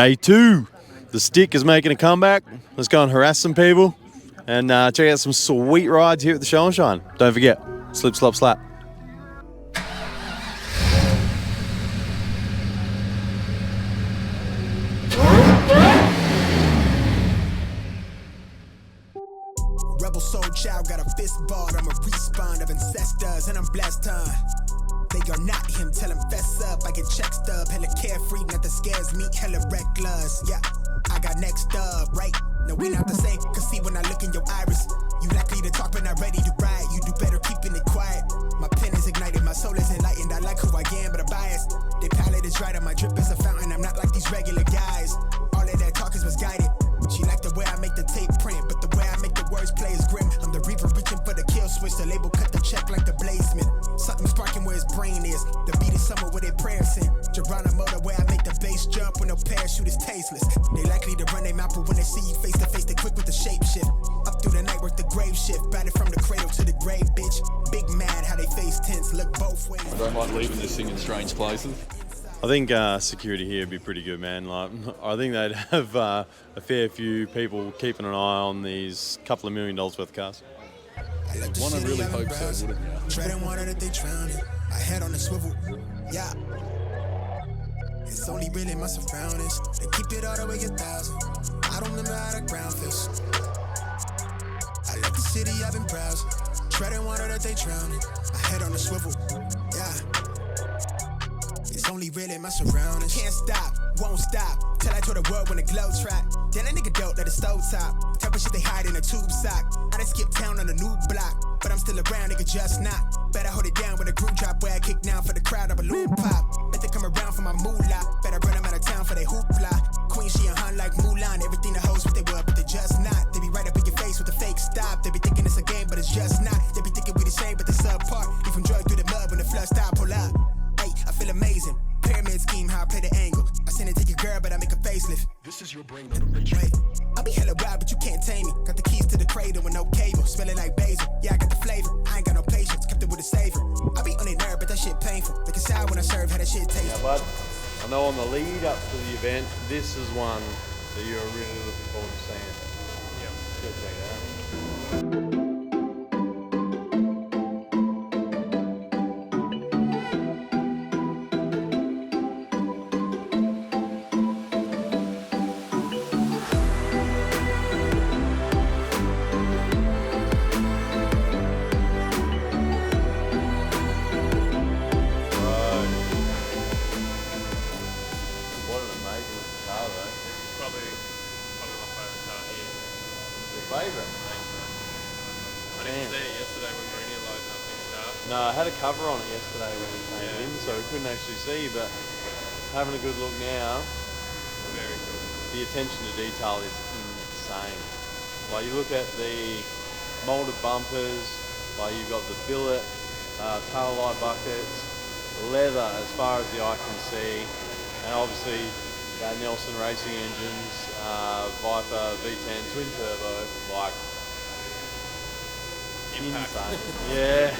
day 2. The stick is making a comeback. Let's go and harass some people and check out some sweet rides here at the Show and Shine. Don't forget, slip, slop, slap. Rebel soul child got a fist balled. I'm a respawn of ancestors and I'm blessed, They are not him, tell him fess up. I get check stub, hella carefree, nothing scares me, hella reckless. Yeah, I got next up, right? No, we not the same, cause see when I look in your iris, you likely to talk but not ready to ride. You do better keeping it quiet. My pen is ignited, my soul is enlightened. I like who I am, but I'm biased. Their palette is right, and my drip is a fountain. I'm not like these regular guys. All of that talk is misguided. She like the way I make the tape print, but the way I make the words play is grim. I'm the reaper reaching for the kill switch. The label cut the check like the bladesman. Something sparking where his brain is. The beat is somewhere where they prayers in. Geronimo, the way I make the bass jump when no parachute is tasteless. They likely to run their mouth, but when they see you face to face, they quick with the shape shift. Up through the night, work the grave shift. Batted from the cradle to the grave, bitch. Big mad how they face tense, look both ways. I don't like leaving this thing in strange places. I think security here would be pretty good, man. Like, I think they'd have a fair few people keeping an eye on these couple of $1 million worth of cars. One, I really hope so, wouldn't you? Treading water that they drowning. I head on the swivel. Yeah. It's only really my surroundings. They keep it all the way 1,000. I don't remember how the ground feels. I left the city, I've been browsing. Treading water that they drowning. I head on the swivel. Yeah. It's only really my surroundings. Can't stop, won't stop. Till I told the world when the glow track. Then a nigga dope at the stove top. Type of shit they hide in a tube sock. I done skip town on a new block. But I'm still around, nigga, just not. Better hold it down with a group drop where I kick down for the crowd, a balloon pop. Bet they come around for my moolah. Better run them out of town for they hoopla. Queen, she a hunt like Mulan. Everything the hoes what they were, but they just not. They be right up in your face with the fake stop. They be thinking it's a game, but it's just not. They be thinking we the same, but they subpart. You from drug through the mud when the flood stop, pull up. Ay, I feel amazing. Pyramid scheme, how I play the angle. I send it to your girl, but I make a facelift. This is your brain on the matrix. Wait, I be hella wild, but you can't tame me. Got the keys to the cradle with no cable. Smelling like basil. Yeah, I got the flavor. I ain't got no patience. Kept it with a savor. I be on their nerve, but that shit painful. Looking sour when I serve, how that shit taste. Yeah, bud. I know on the lead up to the event, this is one that you're really looking forward to seeing. Yeah. Let's go check it out. No, I had a cover on it yesterday when we came in, so we couldn't actually see, but having a good look now, very cool. The attention to detail is insane. Like, you look at the moulded bumpers, like you've got the billet, tail light buckets, leather as far as the eye can see, and obviously that Nelson Racing engines, Viper V10 twin turbo, like, impact. Insane. Yeah.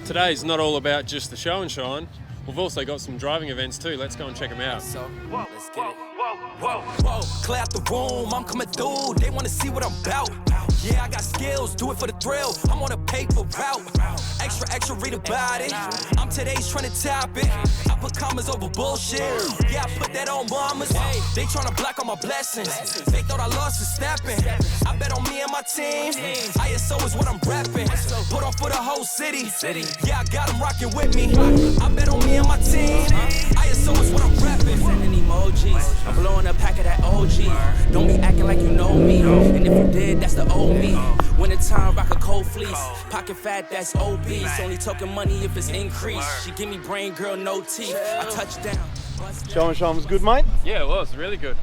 Today's not all about just the show and shine. We've also got some driving events too. Let's go and check them out. So, let's get it. Whoa, clear out the room, I'm coming through. They wanna see what I'm about. Yeah, I got skills, do it for the thrill. I'm on a paper route. extra, extra, read about it. I'm today's trending topic. I put commas over bullshit. Yeah, I put that on mamas. They tryna block all my blessings. They thought I lost for stepping. I bet on me and my team. ISO is what I'm repping. Put on for the whole city. Yeah, I got them rocking with me. I bet on me and my team. ISO is what I'm repping. Sending emojis. I'm blowing a pack of that OG. Don't be acting like you know me. And if you did, that's the old me. Winter time, rock a cold fleece. Pocket fat, that's obese. Only talking money if it's increased. She give me brain, girl, no teeth. I touch down. Sean was good, mate. Yeah, it was really good.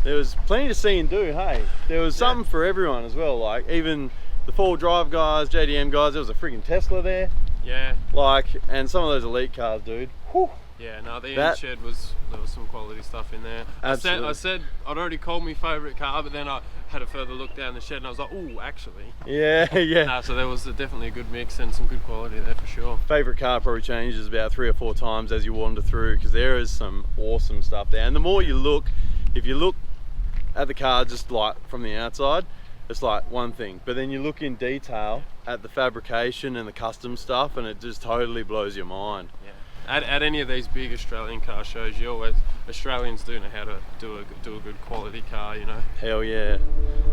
There was plenty to see and do, hey. There was something for everyone as well, like even the 4-wheel drive guys, JDM guys, there was a freaking Tesla there. Yeah. Like, and some of those elite cars, dude. Whew. Yeah, no, the end shed there was some quality stuff in there. Absolutely. I said I'd already called my favourite car, but then I had a further look down the shed and I was like, ooh, actually. Yeah, yeah. Nah, so there was definitely a good mix and some good quality there for sure. Favourite car probably changes about 3 or 4 times as you wander through, because there is some awesome stuff there. And the more you look, if you look at the car just like from the outside, it's like one thing, but then you look in detail at the fabrication and the custom stuff and it just totally blows your mind. Yeah. At any of these big Australian car shows, Australians do know how to do a good quality car, you know. Hell yeah.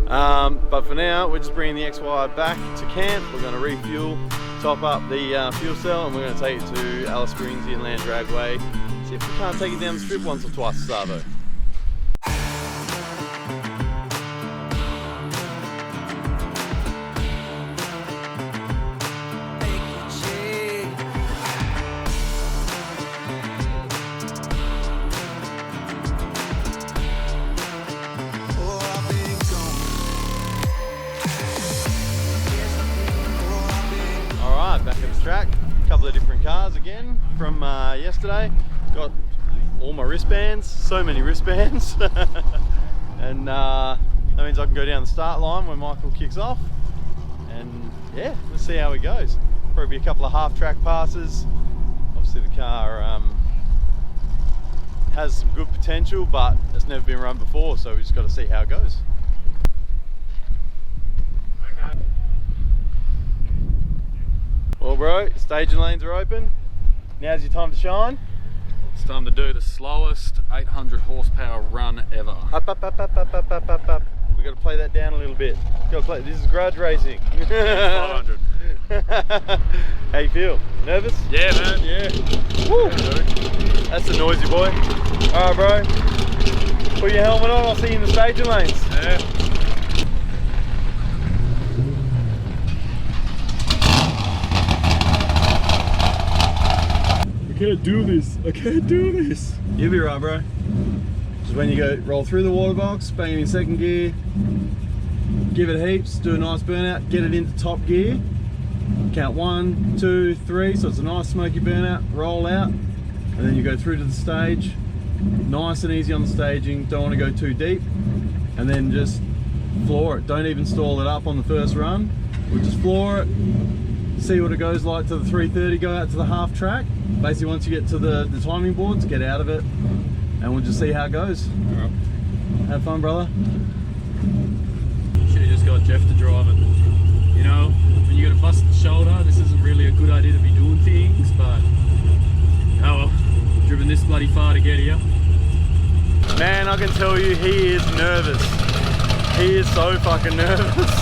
But for now, we're just bringing the XY back to camp. We're going to refuel, top up the fuel cell, and we're going to take it to Alice Springs Inland Dragway. See if we can't take it down the strip once or twice a Savo. Back at the track, a couple of different cars again from yesterday. Got all my wristbands, so many wristbands. And that means I can go down the start line when Michael kicks off. And yeah, let's see how it goes. Probably a couple of half-track passes. Obviously the car has some good potential, but it's never been run before, so we just got to see how it goes. Well bro, staging lanes are open. Now's your time to shine. It's time to do the slowest 800 horsepower run ever. Up, up, up, up, up, up, up, up, up. We got to play that down a little bit. Got to play. This is garage racing. 500. How you feel? Nervous? Yeah, man. Yeah. Woo. That's a noisy boy. All right, bro. Put your helmet on. I'll see you in the staging lanes. Yeah. I can't do this. I can't do this. You'll be right, bro. Just when you go roll through the water box, bang it in second gear, give it heaps, do a nice burnout, get it into top gear. Count 1, 2, 3, so it's a nice smoky burnout, roll out, and then you go through to the stage. Nice and easy on the staging, don't want to go too deep, and then just floor it. Don't even stall it up on the first run. We'll just floor it, see what it goes like to the 330, go out to the half track. Basically once you get to the timing boards, get out of it, and we'll just see how it goes. All right. Have fun, brother. Should have just got Jeff to drive it. You know, when you got a busted shoulder, this isn't really a good idea to be doing things, but oh well, driven this bloody far to get here. Man, I can tell you he is nervous. He is so fucking nervous.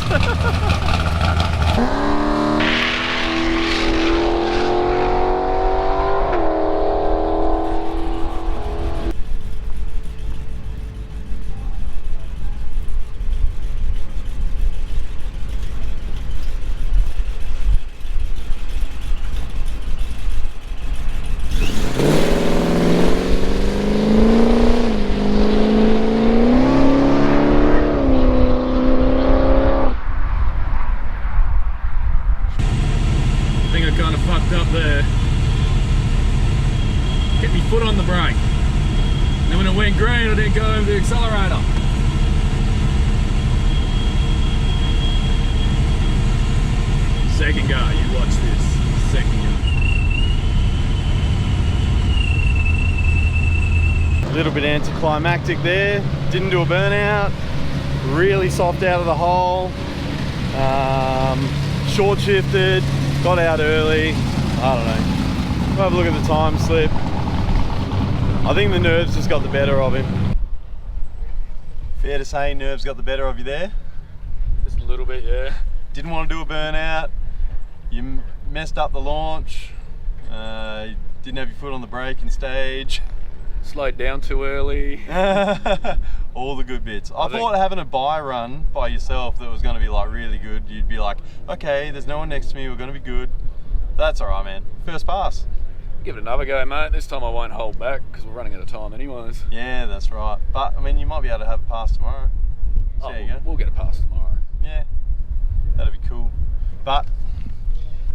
Up there, hit my foot on the brake, and then when it went green I didn't go over the accelerator. Second go, you watch this. Second go. A little bit anticlimactic there, didn't do a burnout, really soft out of the hole, short shifted, got out early. I don't know. We'll have a look at the time slip. I think the nerves just got the better of him. Fair to say nerves got the better of you there? Just a little bit, yeah. Didn't want to do a burnout. You messed up the launch. You didn't have your foot on the brake in stage. Slowed down too early. All the good bits. I thought having a buy run by yourself that was going to be like really good. You'd be like, okay, there's no one next to me, we're going to be good. That's all right, man. First pass. Give it another go, mate. This time I won't hold back because we're running out of time anyways. Yeah, that's right. But I mean, you might be able to have a pass tomorrow. So there you go. We'll get a pass tomorrow. Yeah, that'd be cool. But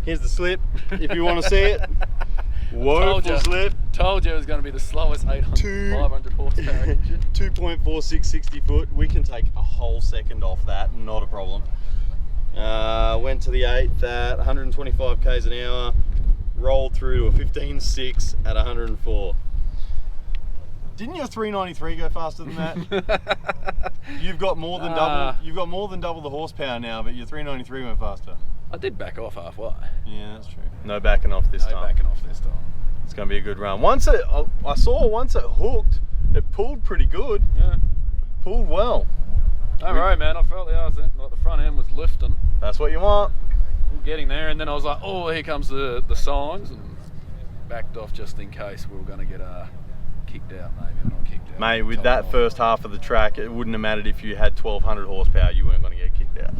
here's the slip if you want to see it. Woeful slip. Told you it was going to be the slowest 500 horsepower engine. 2.46 60 foot. We can take a whole second off that, not a problem. Went to the 8th at 125 k's an hour, rolled through to a 15.6 at 104. Didn't your 393 go faster than that? You've got more than double. You've got more than double the horsepower now, but your 393 went faster. I did back off halfway. Yeah, that's true. No backing off this time. No backing off this time. It's going to be a good run. Once it hooked, it pulled pretty good. Yeah. Pulled well. Don't worry, man. I felt the front end was lifting. That's what you want. We're getting there, and then I was like, oh, here comes the signs, and backed off just in case we were going to get kicked out, maybe. Not kicked out. Mate, with that first half of the track, it wouldn't have mattered if you had 1200 horsepower, you weren't going to get kicked out.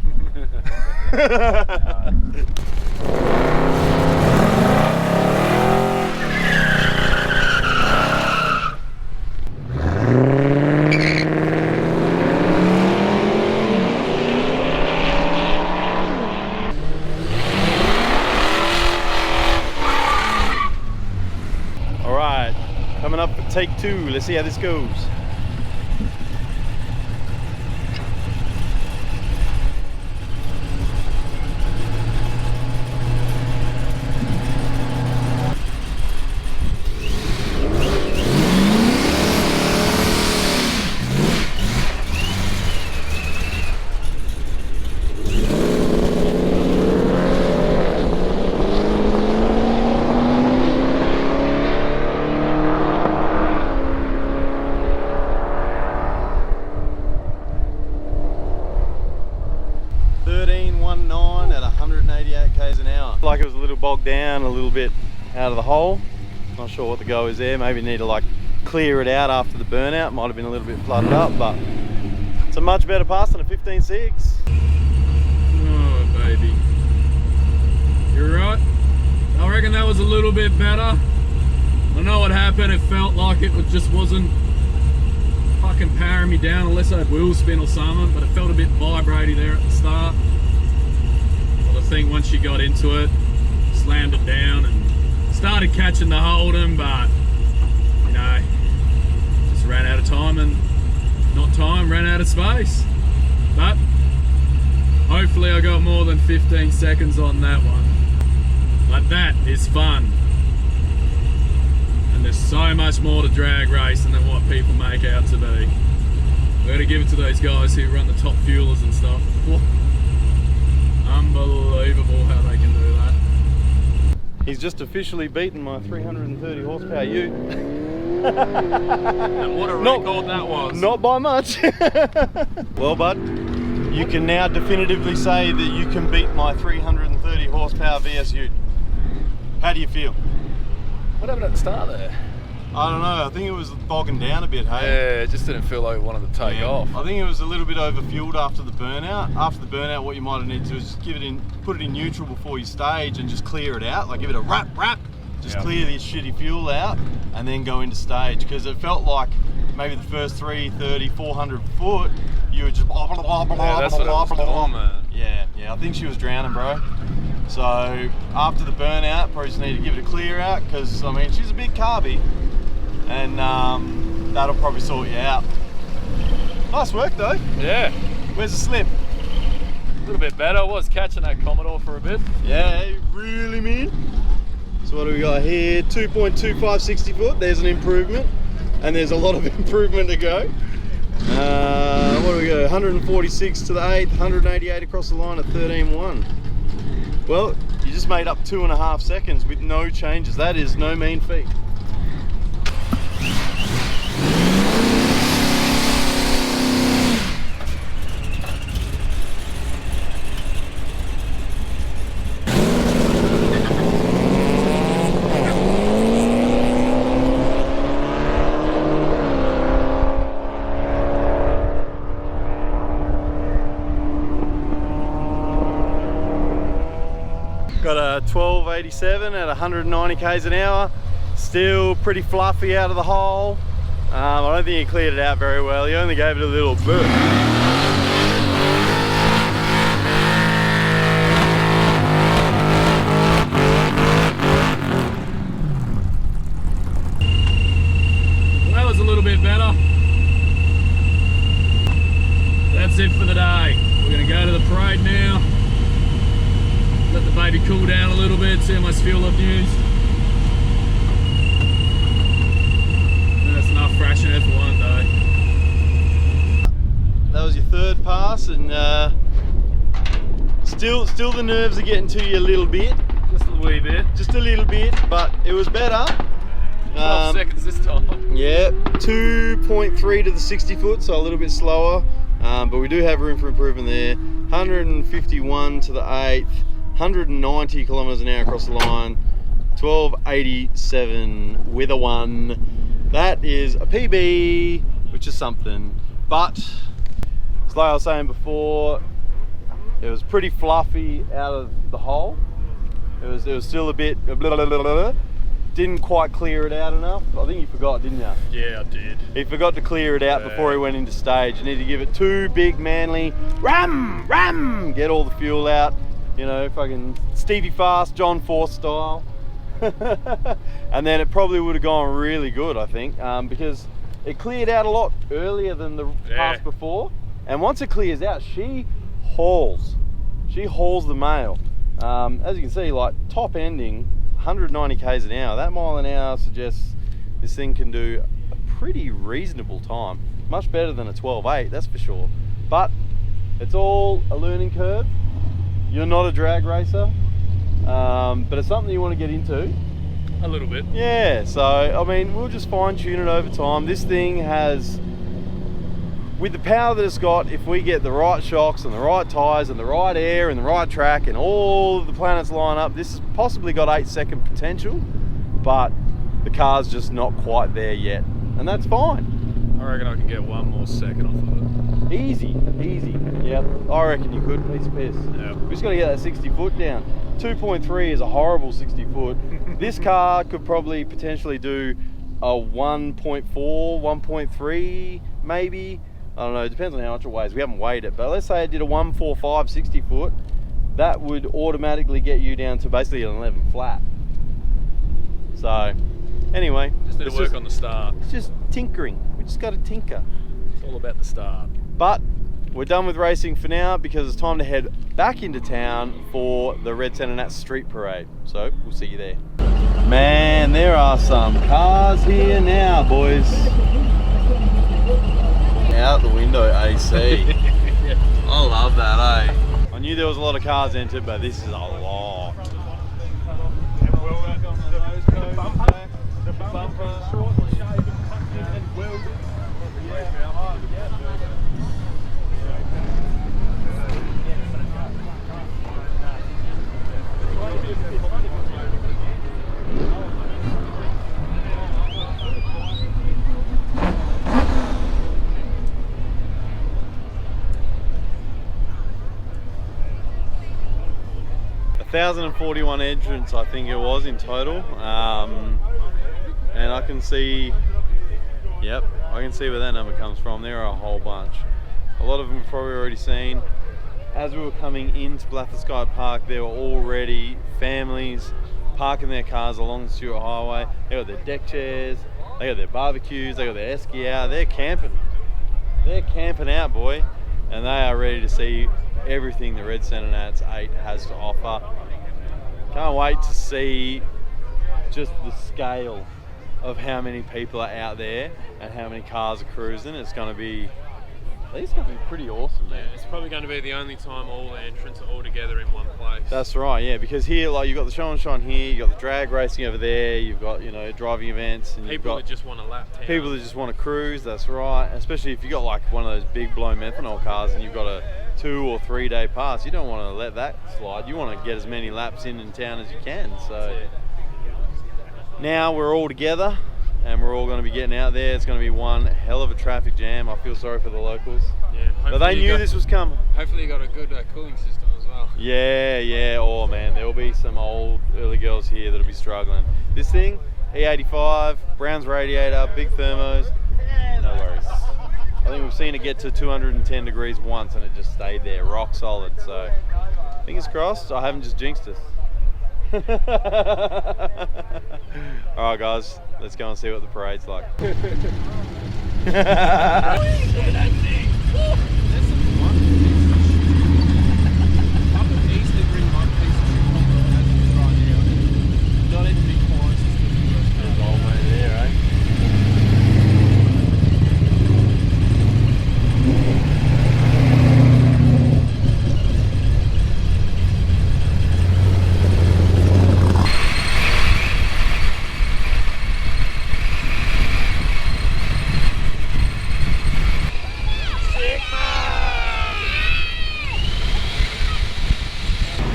All right, coming up for take 2. Let's see how this goes. Like it was a little bogged down, a little bit out of the hole. Not sure what the go is there. Maybe need to like clear it out after the burnout. Might have been a little bit flooded up, but it's a much better pass than a 15.6. Oh baby, you're right. I reckon that was a little bit better. I know what happened. It felt like it just wasn't fucking powering me down unless I had wheel spin or something, but it felt a bit vibraty there at the start. I think once you got into it, slammed it down and started catching the Holden, but you know, just ran out of time and ran out of space. But hopefully I got more than 15 seconds on that one. But that is fun. And there's so much more to drag racing than what people make out to be. We've got to give it to those guys who run the top fuelers and stuff. Unbelievable how they can do that. He's just officially beaten my 330 horsepower ute. And what a record that was. Not by much. Well, bud, you can now definitively say that you can beat my 330 horsepower VS ute. How do you feel? What happened at the start there? I don't know, I think it was bogging down a bit, hey? Yeah, it just didn't feel like we wanted to take off. I think it was a little bit overfueled after the burnout. After the burnout, what you might have needed to do is just put it in neutral before you stage and just clear it out. Like give it a wrap, just clear this shitty fuel out and then go into stage. Because it felt like maybe the first 330, 400 foot, you were just blah, blah, blah, blah, yeah, that's what it was doing, man. Yeah, I think she was drowning, bro. So after the burnout, probably just need to give it a clear out because, I mean, she's a big carby. And that'll probably sort you out. Nice work though. Yeah. Where's the slip? A little bit better. I was catching that Commodore for a bit. Yeah, really mean. So what do we got here? 2.25 60 foot. There's an improvement. And there's a lot of improvement to go. What do we go? 146 to the 8th, 188 across the line at 13.1. Well, you You just made up 2.5 seconds with no changes. That is no mean feat. Got a 1287 at 190 k's an hour. Still pretty fluffy out of the hole. I don't think he cleared it out very well. He only gave it a little burp. Well, that was a little bit better. That's it for the day. We're gonna go to the parade now. Let the baby cool down a little bit, see how much fuel I've used. And that's enough fraction there for one day. That was your third pass, and still the nerves are getting to you a little bit. Just a wee bit. Just a little bit, but it was better. 12 seconds this time. Yeah, 2.3 to the 60 foot, so a little bit slower. But we do have room for improvement there. 151 to the 8th. 190 kilometers an hour across the line, 1287 with a 1. That is a PB, which is something. But like I was saying before, it was pretty fluffy out of the hole. It was still a bit blah, blah, blah, blah. Didn't quite clear it out enough. I think you forgot, didn't you? Yeah, I did. He forgot to clear it out before he went into stage. You need to give it 2 big manly ram, get all the fuel out. You know, fucking Stevie Fast, John Force style. And then it probably would have gone really good, I think, because it cleared out a lot earlier than the pass before. And once it clears out, she hauls. She hauls the male. As you can see, like top ending, 190 k's an hour. That mile an hour suggests this thing can do a pretty reasonable time. Much better than a 12.8, that's for sure. But it's all a learning curve. You're not a drag racer, but it's something you want to get into. A little bit. Yeah, so I mean, we'll just fine tune it over time. This thing has, with the power that it's got, if we get the right shocks and the right tyres and the right air and the right track and all of the planets line up, this has possibly got 8-second potential, but the car's just not quite there yet, and that's fine. I reckon I can get 1 more second off of it. Easy. Yeah, I reckon you could, piece of piss. Yeah. We just got to get that 60 foot down. 2.3 is a horrible 60 foot. This car could probably potentially do a 1.4, 1.3 maybe. I don't know, it depends on how much it weighs. We haven't weighed it, but let's say it did a 145 60 foot. That would automatically get you down to basically an 11 flat. So, anyway. Just need to work on the start. It's just tinkering. We just got to tinker. It's all about the start. But we're done with racing for now because it's time to head back into town for the Red CentreNATS Street Parade. So we'll see you there. Man, there are some cars here now, boys. Out the window AC. I love that, eh? I knew there was a lot of cars entered, but this is a lot. The bumper, short, shaved, and welded. A 1,041 entrants, I think it was in total, and I can see, yep, I can see where that number comes from. There are a whole bunch. A lot of them we've probably already seen. As we were coming into Blathasky Park, there were already families parking their cars along the Stuart Highway. They got their deck chairs, they got their barbecues, they got their esky out. They're camping. They're camping out, boy, and they are ready to see everything the Red CentreNATS 8 has to offer. Can't wait to see just the scale of how many people are out there and how many cars are cruising. It's going to be I think it's going to be pretty awesome, man. It's probably going to be the only time all the entrants are all together in one place. That's right, yeah, because here, like, you've got the show and shine here, you've got the drag racing over there, you've got, you know, driving events, and People that just want to lap town. people that just want to cruise, that's right. Especially if you've got like one of those big blown methanol cars and you've got a 2 or 3 day pass, you don't want to let that slide. You want to get as many laps in town as you can. So now we're all together and we're all going to be getting out there. It's going to be one hell of a traffic jam. I feel sorry for the locals. Yeah, but they knew this was coming. Hopefully you got a good cooling system as well. Yeah. Oh man, there will be some old early girls here that'll be struggling. This thing, E85, Brown's radiator, big thermos, no worries. I think we've seen it get to 210 degrees once and it just stayed there, rock solid. So fingers crossed, I haven't just jinxed us. Alright guys, let's go and see what the parade's like.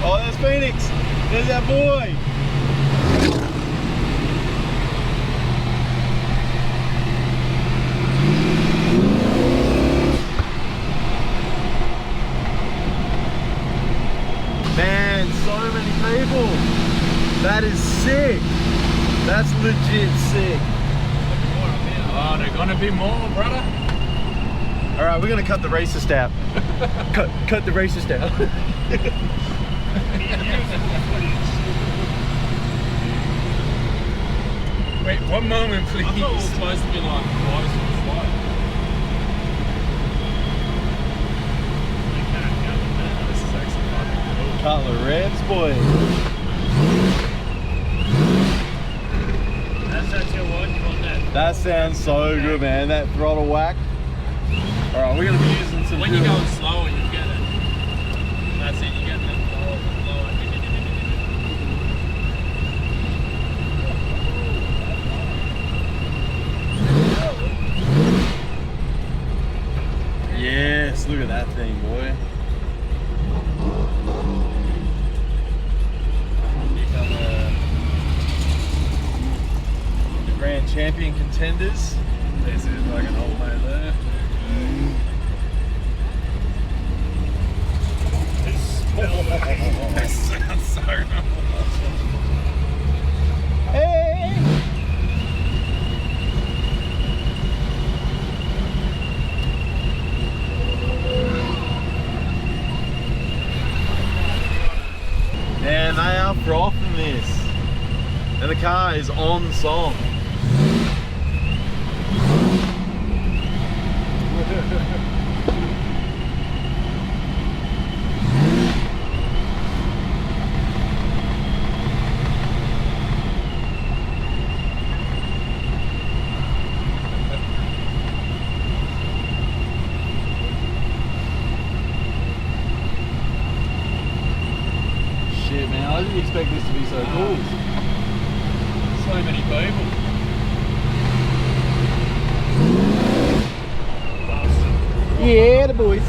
Oh, there's Phoenix. There's that boy. Man, so many people. That is sick. That's legit sick. Oh, they're gonna be more, brother. All right, we're gonna cut the racist out. cut the racist out. Wait, one moment, please. I thought it was supposed to be like close to the flight. This is actually fucking cool. Cutler Revs, boy. That's your one, you want that? That sounds so good, man. That throttle whack. All right, we're gonna be using some. When you're going slower, you get it. That's it. You get that lower. Yes, look at that thing, boy. Become the grand champion contenders. This is like an old mate there. That sounds so nice. Hey! Man, they are frothing this. And the car is on song. Shit, man, I didn't expect this to be so cool. So many people. Yeah, the boys.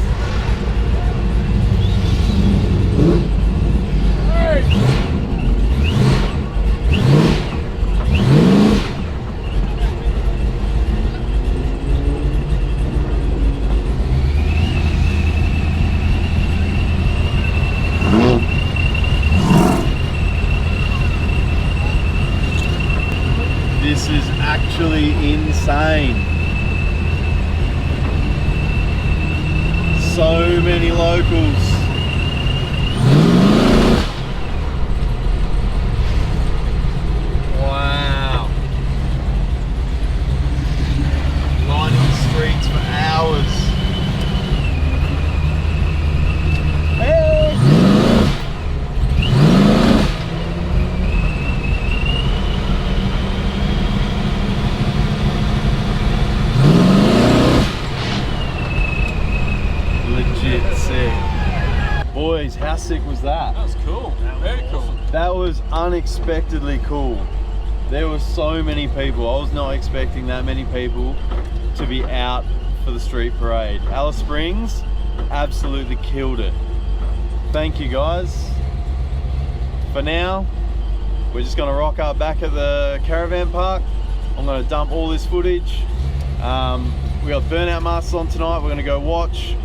This is actually insane. So many locals. Wow. Lining the streets for hours. Hey! How sick was that? That was cool. Very cool. That was unexpectedly cool. There were so many people. I was not expecting that many people to be out for the street parade. Alice Springs absolutely killed it. Thank you guys. For now, we're just gonna rock up back at the caravan park. I'm gonna dump all this footage. We got Burnout Masters on tonight. We're gonna go watch.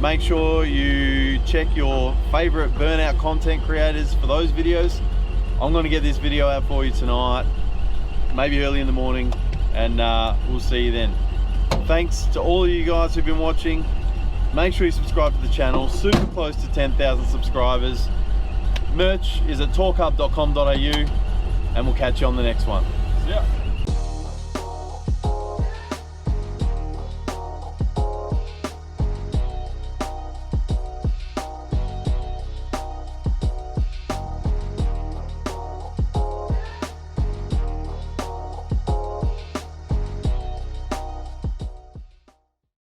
Make sure you check your favorite burnout content creators for those videos. I'm gonna get this video out for you tonight, maybe early in the morning, and we'll see you then. Thanks to all of you guys who've been watching. Make sure you subscribe to the channel. Super close to 10,000 subscribers. Merch is at talkhub.com.au, and we'll catch you on the next one. Yeah.